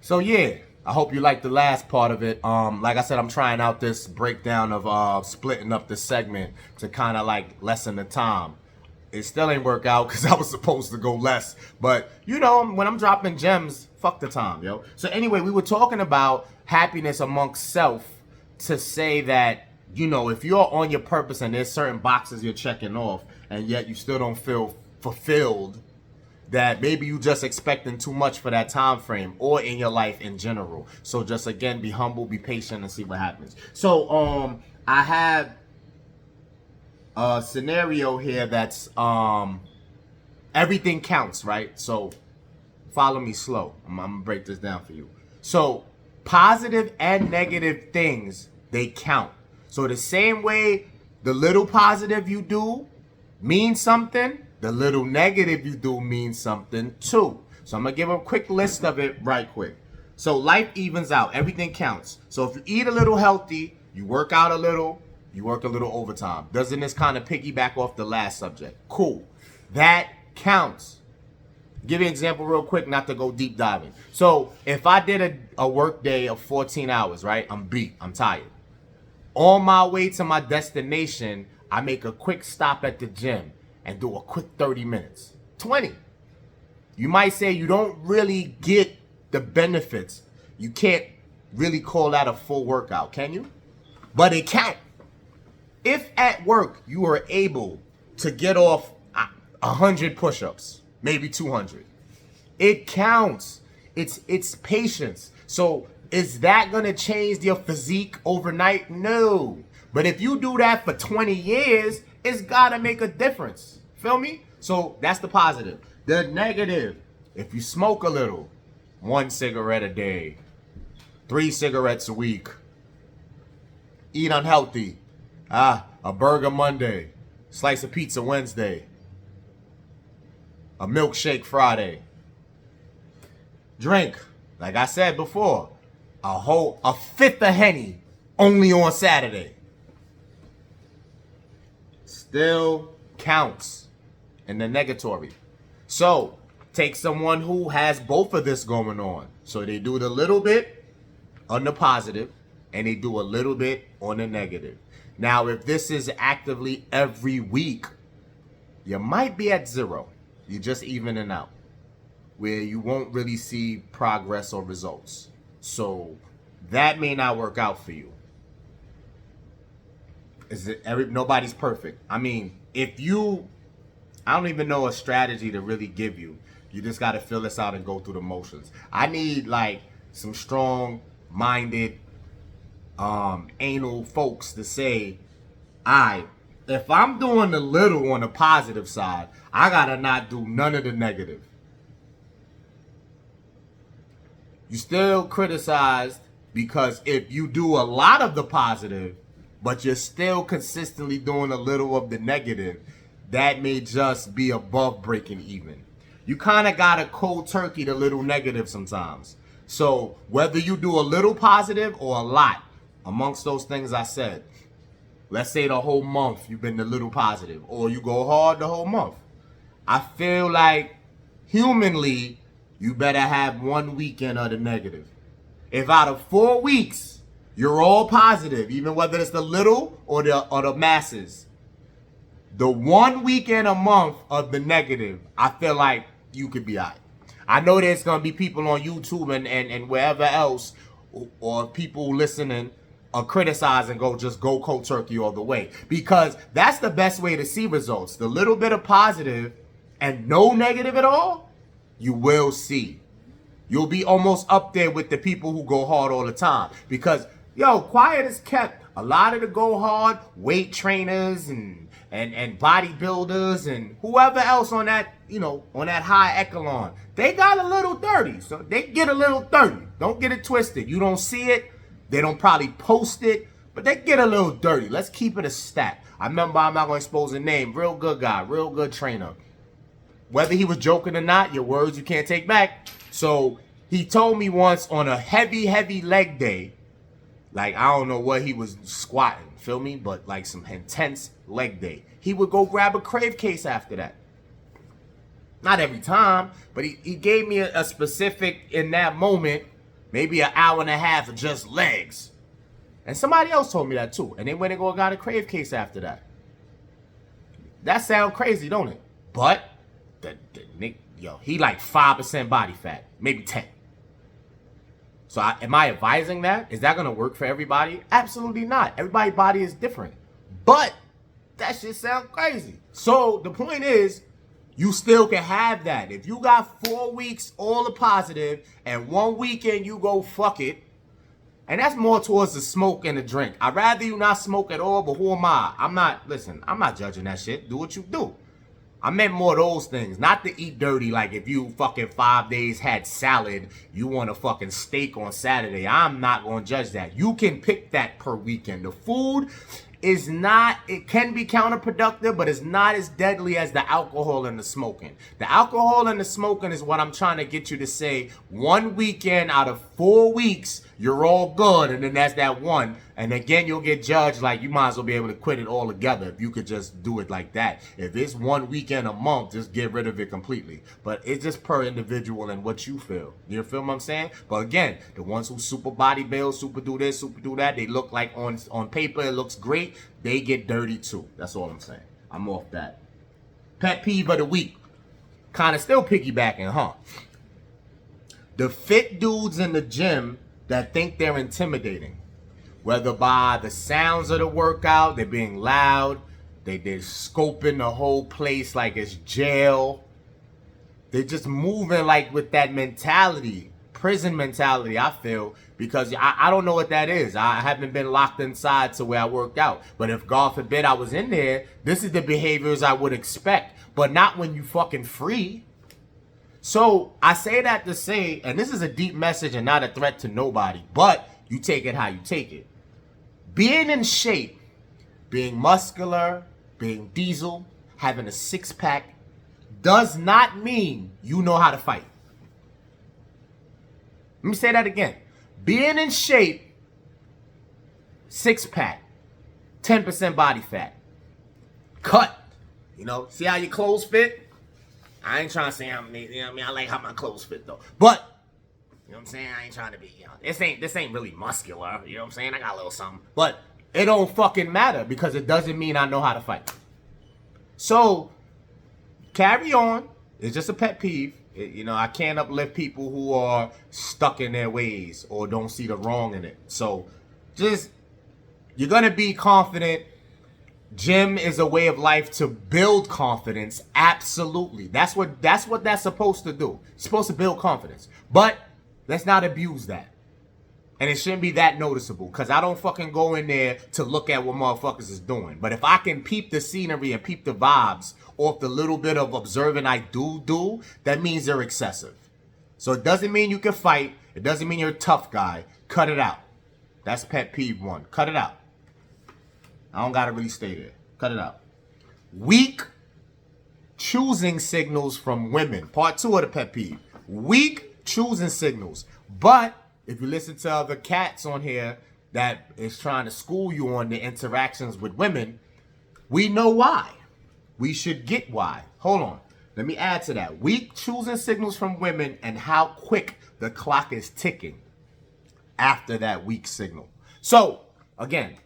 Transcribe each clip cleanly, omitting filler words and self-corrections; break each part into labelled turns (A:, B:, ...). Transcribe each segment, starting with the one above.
A: So yeah, I hope you liked the last part of it. Like I said, I'm trying out this breakdown of splitting up the segment to kind of like lessen the time. It still ain't work out because I was supposed to go less. But you know, when I'm dropping gems, fuck the time, yo. So anyway, we were talking about happiness amongst self to say that, you know, if you're on your purpose and there's certain boxes you're checking off and yet you still don't feel fulfilled, that maybe you just expecting too much for that time frame or in your life in general. So just again, be humble, be patient, and see what happens. So I have a scenario here that's everything counts, right? So follow me slow. I'm gonna break this down for you. So positive and negative things, they count. So the same way the little positive you do means something, the little negative you do means something too. So I'm gonna give a quick list of it right quick. So life evens out, everything counts. So if you eat a little healthy, you work out a little, you work a little overtime. Doesn't this kind of piggyback off the last subject? Cool. That counts. Give you an example real quick, not to go deep diving. So if I did a work day of 14 hours, right? I'm beat, I'm tired. On my way to my destination, I make a quick stop at the gym and do a quick 30 minutes. 20. You might say you don't really get the benefits. You can't really call that a full workout, can you? But it counts. If at work you are able to get off 100 push-ups, maybe 200, it counts. It's patience. So is that gonna change your physique overnight? No. But if you do that for 20 years, it's gotta make a difference. Feel me? So that's the positive. The negative, if you smoke a little, 1 cigarette a day, 3 cigarettes a week, eat unhealthy, a burger Monday, slice of pizza Wednesday, a milkshake Friday, drink, like I said before, a fifth of Henny only on Saturday. Still counts in the negatory. So take someone who has both of this going on. So they do the little bit on the positive and they do a little bit on the negative. Now, if this is actively every week, you might be at 0. You're just evening out, where you won't really see progress or results. So that may not work out for you. Nobody's perfect. I mean, I don't even know a strategy to really give you. You just got to fill this out and go through the motions. I need like some strong-minded, anal folks to say, if I'm doing the little on the positive side, I gotta not do none of the negative. You still criticized because if you do a lot of the positive, but you're still consistently doing a little of the negative, that may just be above breaking even. You kind of gotta cold turkey the little negative sometimes. So whether you do a little positive or a lot, amongst those things I said, let's say the whole month you've been a little positive, or you go hard the whole month. I feel like humanly, you better have 1 weekend of the negative. If out of 4 weeks, you're all positive, even whether it's the little or the masses, the 1 weekend a month of the negative, I feel like you could be all right. I know there's going to be people on YouTube and wherever else, or people listening, criticize and go cold turkey all the way. Because that's the best way to see results. The little bit of positive and no negative at all, you will see. You'll be almost up there with the people who go hard all the time. Because, quiet is kept. A lot of the go hard weight trainers and bodybuilders and whoever else on that, on that high echelon, they got a little dirty. So they get a little dirty. Don't get it twisted. You don't see it. They don't probably post it, but they get a little dirty. Let's keep it a stat. I remember, I'm not going to expose a name, real good guy, real good trainer. Whether he was joking or not, your words you can't take back. So he told me once on a heavy leg day, like I don't know what he was squatting, feel me? But like some intense leg day. He would go grab a Crave case after that. Not every time, but he gave me a specific, in that moment, Maybe an hour and a half of just legs. And somebody else told me that too. And they went and got a crave case after that. That sound crazy, don't it? But he like 5% body fat, maybe 10. So am I advising that? Is that gonna work for everybody? Absolutely not. Everybody's body is different. But that shit sound crazy. So the point is, you still can have that. If you got 4 weeks all the positive and 1 weekend you go fuck it, and that's more towards the smoke and the drink. I'd rather you not smoke at all, but who am I? I'm not judging that shit. Do what you do. I meant more those things, not to eat dirty. Like if you fucking 5 days had salad, you want a fucking steak on Saturday. I'm not going to judge that. You can pick that per weekend. The food is not, it can be counterproductive, but it's not as deadly as the alcohol and the smoking. The alcohol and the smoking is what I'm trying to get you to say. 1 weekend out of 4 weeks, you're all good, and then that's that one. And again, you'll get judged like you might as well be able to quit it altogether if you could just do it like that. If it's 1 weekend a month, just get rid of it completely. But it's just per individual and what you feel. You feel what I'm saying? But again, the ones who super body build, super do this, super do that, they look like on paper it looks great, they get dirty too. That's all I'm saying. I'm off that. Pet peeve of the week. Kind of still piggybacking, huh? The fit dudes in the gym that think they're intimidating. Whether by the sounds of the workout, they're being loud, they're scoping the whole place like it's jail. They're just moving like with that mentality, prison mentality, I feel, because I don't know what that is. I haven't been locked inside to where I work out. But if, God forbid, I was in there, this is the behaviors I would expect. But not when you fucking free. So I say that to say, and this is a deep message and not a threat to nobody, but you take it how you take it. Being in shape, being muscular, being diesel, having a six-pack, does not mean you know how to fight. Let me say that again. Being in shape, six-pack, 10% body fat, cut. You know, see how your clothes fit? I ain't trying to say I like how my clothes fit though. But, you know what I'm saying? I ain't trying to be, this ain't really muscular. You know what I'm saying? I got a little something. But it don't fucking matter because it doesn't mean I know how to fight. So, carry on. It's just a pet peeve. I can't uplift people who are stuck in their ways or don't see the wrong in it. So, you're going to be confident. Gym is a way of life to build confidence. Absolutely. That's what that's supposed to do. It's supposed to build confidence. But let's not abuse that. And it shouldn't be that noticeable because I don't fucking go in there to look at what motherfuckers is doing. But if I can peep the scenery and peep the vibes off the little bit of observing I do, that means they're excessive. So it doesn't mean you can fight. It doesn't mean you're a tough guy. Cut it out. That's pet peeve 1. Cut it out. I don't gotta really stay there. Cut it out. Weak choosing signals from women. Part 2 of the pet peeve. Weak choosing signals. But if you listen to other cats on here that is trying to school you on the interactions with women, we know why. We should get why. Hold on. Let me add to that. Weak choosing signals from women and how quick the clock is ticking after that weak signal. So, again,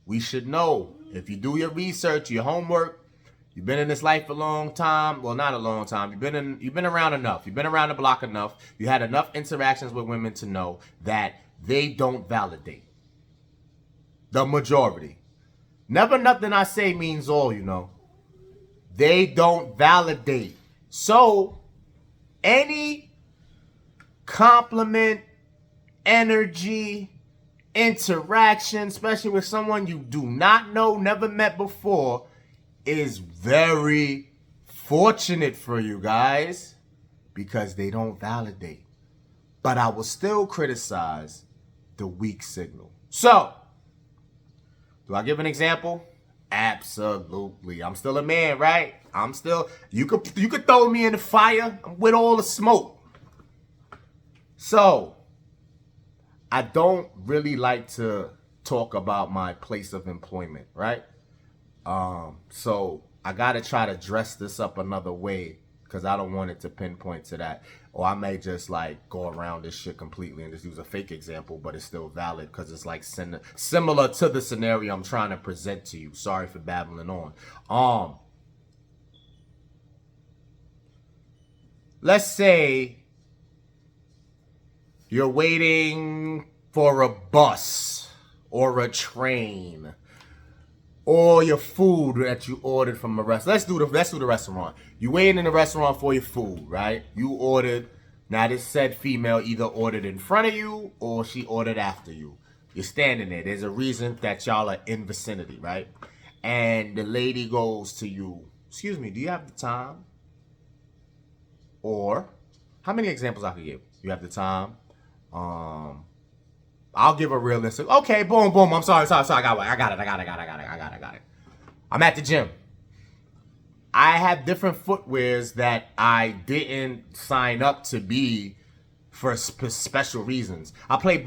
A: we should know, if you do your research, your homework, you've been in this life a long time. Well, not a long time. You've been around enough. You've been around the block enough. You had enough interactions with women to know that they don't validate. The majority. Never nothing I say means all, They don't validate. So, any compliment, energy, interaction, especially with someone you do not know, never met before, is very fortunate for you guys because they don't validate. But I will still criticize the weak signal. So, do I give an example? Absolutely. I'm still a man, right? You could throw me in the fire with all the smoke. So, I don't really like to talk about my place of employment, right? So I got to try to dress this up another way because I don't want it to pinpoint to that. Or I may just like go around this shit completely and just use a fake example, but it's still valid because it's like similar to the scenario I'm trying to present to you. Sorry for babbling on. Let's say you're waiting for a bus or a train or your food that you ordered from a restaurant. Let's do the restaurant. You waiting in the restaurant for your food, right? You ordered. Now this said female either ordered in front of you or she ordered after you. You're standing there. There's a reason that y'all are in vicinity, right? And the lady goes to you, excuse me, do you have the time? Or, how many examples I could give? You have the time? I'll give a realistic. Okay, boom. I'm sorry. I got it. I'm at the gym. I have different footwears that I didn't sign up to be for special reasons. I play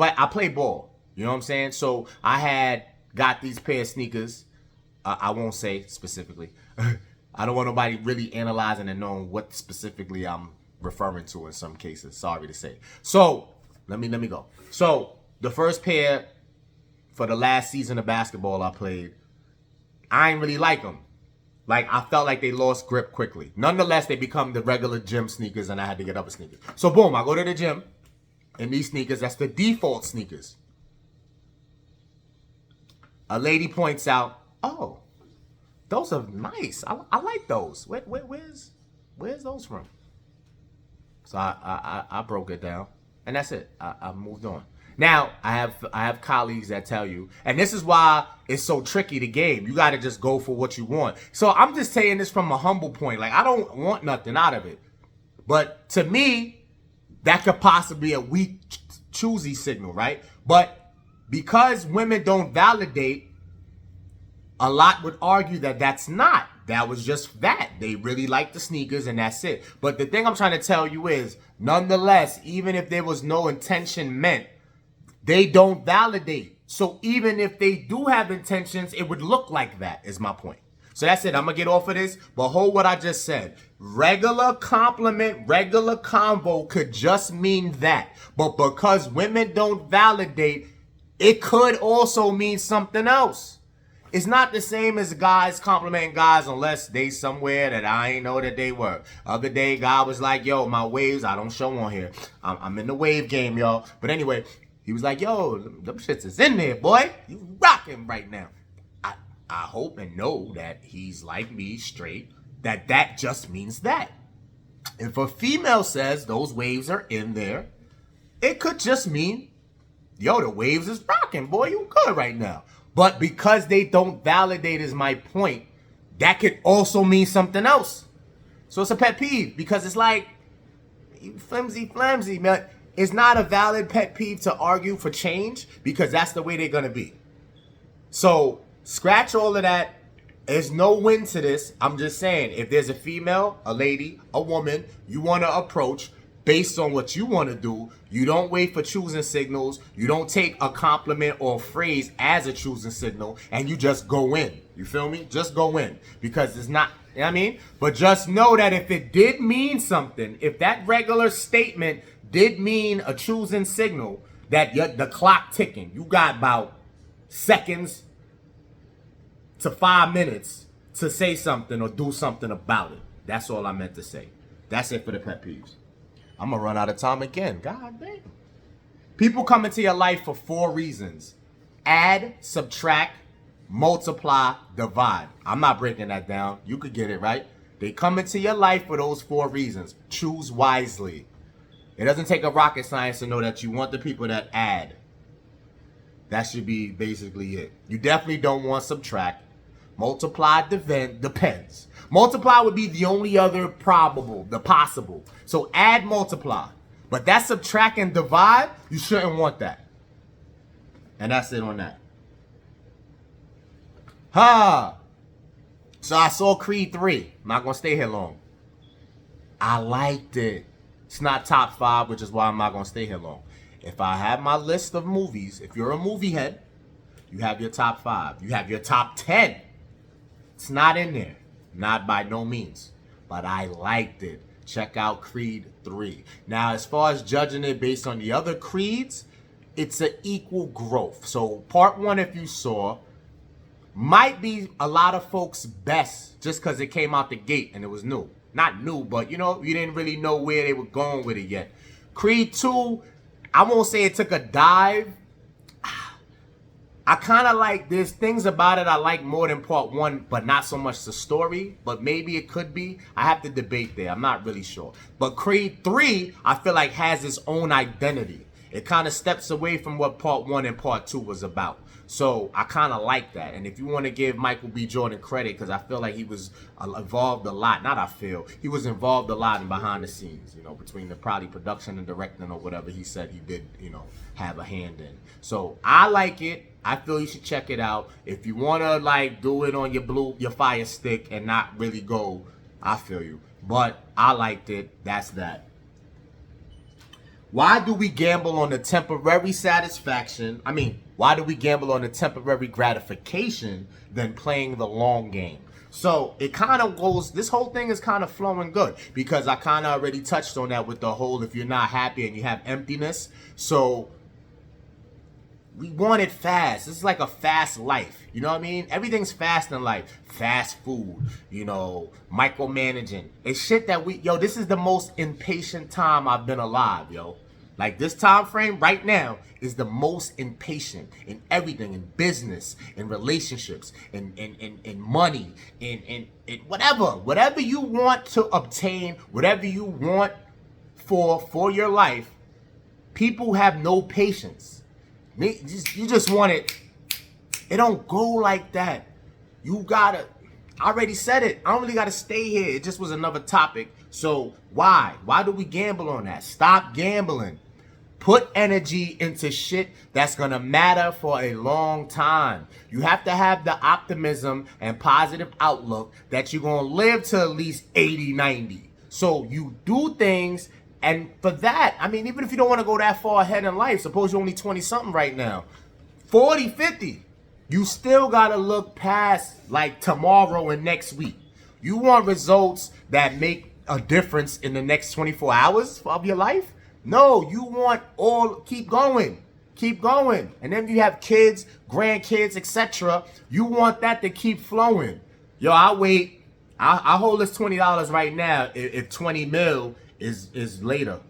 A: ball. You know what I'm saying? So I got these pair of sneakers. I won't say specifically. I don't want nobody really analyzing and knowing what specifically I'm referring to in some cases. Sorry to say. So let me go. So the first pair for the last season of basketball I played, I ain't really like them. Like, I felt like they lost grip quickly. Nonetheless, they become the regular gym sneakers, and I had to get other sneakers. So boom, I go to the gym in these sneakers. That's the default sneakers. A lady points out, oh, those are nice. I like those. Where's those from? So I broke it down, and that's it. I moved on. Now I have colleagues that tell you, and this is why it's so tricky to game. You got to just go for what you want. So I'm just saying this from a humble point. Like, I don't want nothing out of it, but to me, that could possibly be a weak choosy signal, right? But because women don't validate, a lot would argue that that's not. That was just that. They really like the sneakers and that's it. But the thing I'm trying to tell you is, nonetheless, even if there was no intention meant, they don't validate. So even if they do have intentions, it would look like that, is my point. So that's it. I'm going to get off of this. But hold what I just said. Regular compliment, regular convo could just mean that. But because women don't validate, it could also mean something else. It's not the same as guys complimenting guys unless they somewhere that I ain't know that they were. Other day, guy was like, yo, my waves, I don't show on here. I'm in the wave game, y'all. But anyway, he was like, yo, them shits is in there, boy. You rocking right now. I hope and know that he's like me, straight, that just means that. If a female says those waves are in there, it could just mean, yo, the waves is rocking, boy. You good right now. But because they don't validate is my point, that could also mean something else. So it's a pet peeve because it's like, you flimsy, man. It's not a valid pet peeve to argue for change because that's the way they're going to be. So scratch all of that. There's no win to this. I'm just saying, if there's a female, a lady, a woman you want to approach based on what you want to do, you don't wait for choosing signals. You don't take a compliment or a phrase as a choosing signal and you just go in. You feel me? Just go in because it's not, you know what I mean? But just know that if it did mean something, if that regular statement did mean a choosing signal, that the clock ticking, you got about seconds to 5 minutes to say something or do something about it. That's all I meant to say. That's it for the pet peeves. I'm going to run out of time again. God damn. People come into your life for 4 reasons. Add, subtract, multiply, divide. I'm not breaking that down. You could get it, right? They come into your life for those 4 reasons. Choose wisely. It doesn't take a rocket science to know that you want the people that add. That should be basically it. You definitely don't want subtract. Multiply depends. Multiply would be the only other probable, the possible. So add, multiply. But that subtract and divide, you shouldn't want that. And that's it on that. So I saw Creed 3. I'm not going to stay here long. I liked it. It's not top 5, which is why I'm not going to stay here long. If I have my list of movies, if you're a movie head, you have your top 5. You have your top 10. It's not in there. Not by no means. But I liked it. check out Creed 3. Now, as far as judging it based on the other creeds, it's an equal growth. So part 1, if you saw, might be a lot of folks' best just because it came out the gate and it was new. Not new, but you know, you didn't really know where they were going with it yet. Creed 2, I won't say it took a dive. I kind of like, there's things about it I like more than part 1, but not so much the story. But maybe it could be. I have to debate there. I'm not really sure. But Creed 3, I feel like has its own identity. It kind of steps away from what part 1 and part 2 was about. So I kind of like that. And if you want to give Michael B. Jordan credit, because I feel like he was involved a lot. Not I feel. He was involved a lot in behind the scenes, you know, between the probably production and directing or whatever he said he did, you know, have a hand in. So I like it. I feel you should check it out. If you want to like do it on your Fire Stick and not really go, I feel you. But I liked it. That's that. Why do we gamble on the temporary satisfaction? Why do we gamble on the temporary gratification than playing the long game? So it kind of goes, this whole thing is kind of flowing good because I kind of already touched on that with the whole, if you're not happy and you have emptiness. So we want it fast. This is like a fast life. You know what I mean? Everything's fast in life. Fast food, you know, micromanaging. It's shit that this is the most impatient time I've been alive, yo. Like this time frame right now is the most impatient in everything, in business, in relationships, in money, in whatever you want to obtain, whatever you want for your life. People have no patience. You just want it. It don't go like that. You gotta, I already said it. I don't really gotta stay here. It just was another topic. So why? Why do we gamble on that? Stop gambling. Put energy into shit that's gonna matter for a long time. You have to have the optimism and positive outlook that you're gonna live to at least 80, 90. So you do things. And for that, even if you don't want to go that far ahead in life, suppose you're only 20-something right now, 40, 50, you still got to look past like tomorrow and next week. You want results that make a difference in the next 24 hours of your life? No, you want keep going. Keep going. And then you have kids, grandkids, etc. You want that to keep flowing. Yo, I'll wait. I'll hold this $20 right now if 20 mil is later.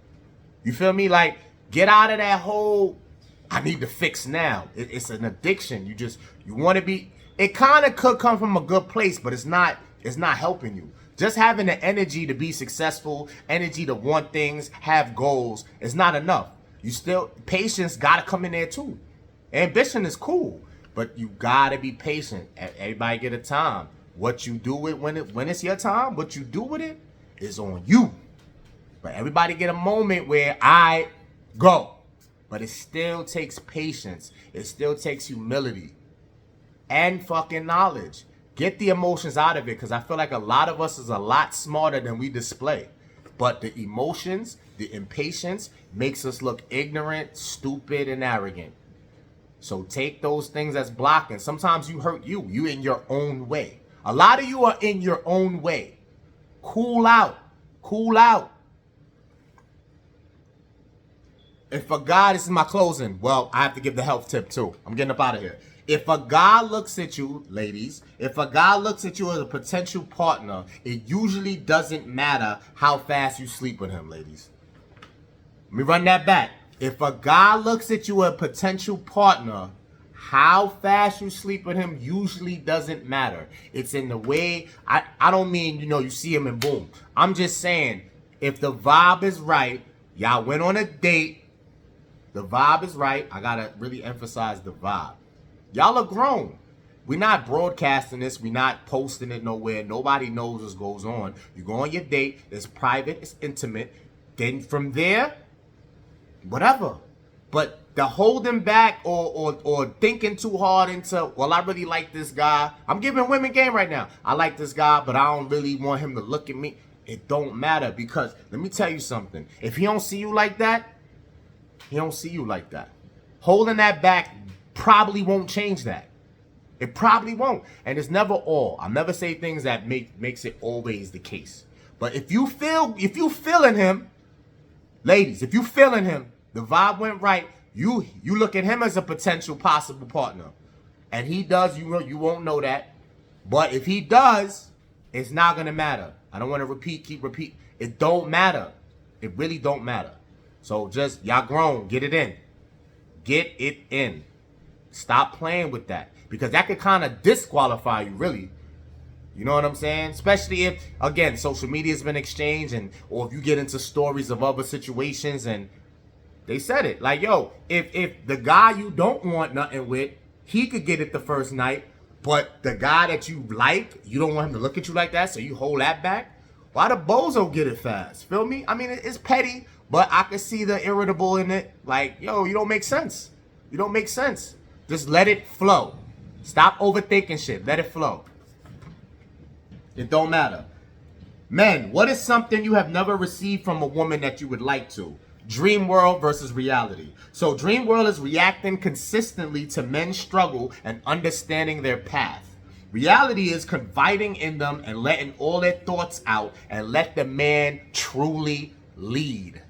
A: You feel me? Like, get out of that whole I need to fix now. It's an addiction. You want to be, it kind of could come from a good place, but it's not helping you. Just having the energy to be successful, energy to want things, have goals, is not enough. Patience gotta come in there too. Ambition is cool, but you gotta be patient. Everybody get a time. What you do with when it's your time, what you do with it is on you. But everybody get a moment where I go. But it still takes patience. It still takes humility and fucking knowledge. Get the emotions out of it, because I feel like a lot of us is a lot smarter than we display. But the emotions, the impatience makes us look ignorant, stupid, and arrogant. So take those things that's blocking. Sometimes you hurt you. You in your own way. A lot of you are in your own way. Cool out. Cool out. If a guy, this is my closing. Well, I have to give the health tip too. I'm getting up out of here. If a guy looks at you, ladies, if a guy looks at you as a potential partner, it usually doesn't matter how fast you sleep with him, ladies. Let me run that back. If a guy looks at you as a potential partner, how fast you sleep with him usually doesn't matter. It's in the way, I don't mean, you see him and boom. I'm just saying, if the vibe is right, y'all went on a date, the vibe is right. I gotta really emphasize the vibe. Y'all are grown. We're not broadcasting this. We're not posting it nowhere. Nobody knows what goes on. You go on your date. It's private. It's intimate. Then from there, whatever. But the holding back or thinking too hard into, well, I really like this guy. I'm giving women game right now. I like this guy, but I don't really want him to look at me. It don't matter, because let me tell you something. If he don't see you like that, he don't see you like that. Holding that back probably won't change that. It probably won't. And it's never all. I'll never say things that makes it always the case. But if you feeling him, ladies, if you feeling him, the vibe went right, you look at him as a potential possible partner. And he does, you won't know that. But if he does, it's not gonna matter. I don't want to keep repeat. It don't matter. It really don't matter. So just, y'all grown, get it in. Get it in. Stop playing with that. Because that could kind of disqualify you, really. You know what I'm saying? Especially if, again, social media has been exchanged, and or if you get into stories of other situations and they said it. Like, yo, if the guy you don't want nothing with, he could get it the first night, but the guy that you like, you don't want him to look at you like that, so you hold that back. Why the bozo get it fast? Feel me? I mean, it's petty, but I can see the irritable in it. Like, yo, you don't make sense. You don't make sense. Just let it flow. Stop overthinking shit. Let it flow. It don't matter. Men, what is something you have never received from a woman that you would like to? Dream world versus reality. So dream world is reacting consistently to men's struggle and understanding their path. Reality is confiding in them and letting all their thoughts out and let the man truly lead.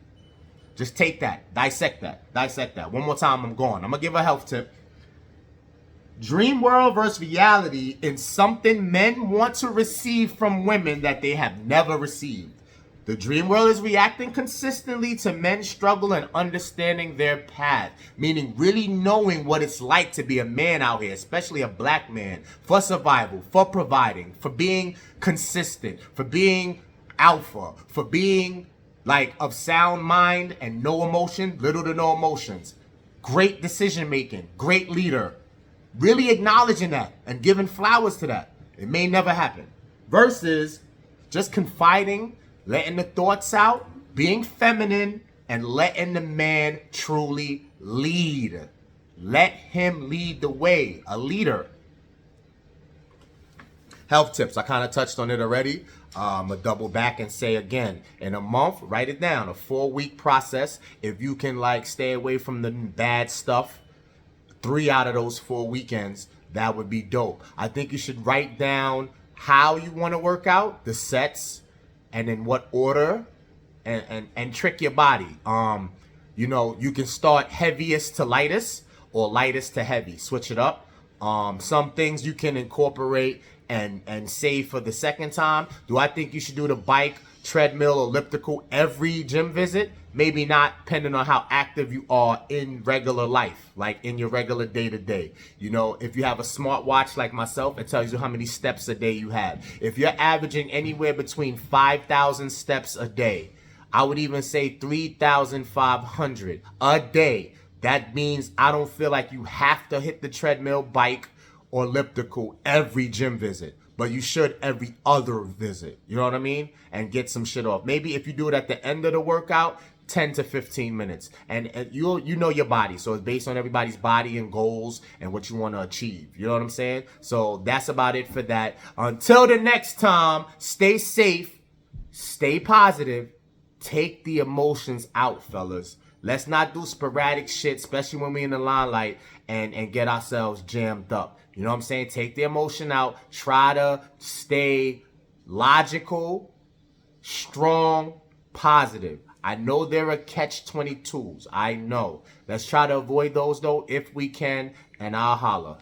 A: Just take that. Dissect that. Dissect that. One more time, I'm going. I'm going to give a health tip. Dream world versus reality is something men want to receive from women that they have never received. The dream world is reacting consistently to men's struggle and understanding their path, meaning really knowing what it's like to be a man out here, especially a black man, for survival, for providing, for being consistent, for being alpha, for being like of sound mind and no emotion, little to no emotions, great decision making, great leader, really acknowledging that and giving flowers to that. It may never happen. Versus just confiding, letting the thoughts out, being feminine, and letting the man truly lead. Let him lead the way. A leader. Health tips. I kind of touched on it already. I'm going to double back and say again. In a month, write it down. A 4-week process. If you can like stay away from the bad stuff, 3 out of those 4 weekends, that would be dope. I think you should write down how you want to work out, the sets, and in what order, and trick your body. You know, you can start heaviest to lightest or lightest to heavy. Switch it up. Some things you can incorporate and save for the second time. Do I think you should do the bike, treadmill, elliptical every gym visit? Maybe not, depending on how active you are in regular life, like in your regular day-to-day. You know, if you have a smartwatch like myself, it tells you how many steps a day you have. If you're averaging anywhere between 5,000 steps a day, I would even say 3,500 a day. That means I don't feel like you have to hit the treadmill, bike, or elliptical every gym visit. But you should every other visit. You know what I mean? And get some shit off. Maybe if you do it at the end of the workout, 10 to 15 minutes. And you know your body. So it's based on everybody's body and goals and what you want to achieve. You know what I'm saying? So that's about it for that. Until the next time, stay safe, stay positive, take the emotions out, fellas. Let's not do sporadic shit, especially when we in the limelight, and get ourselves jammed up. You know what I'm saying? Take the emotion out. Try to stay logical, strong, positive. I know there are catch-22s. I know. Let's try to avoid those, though, if we can, and I'll holla.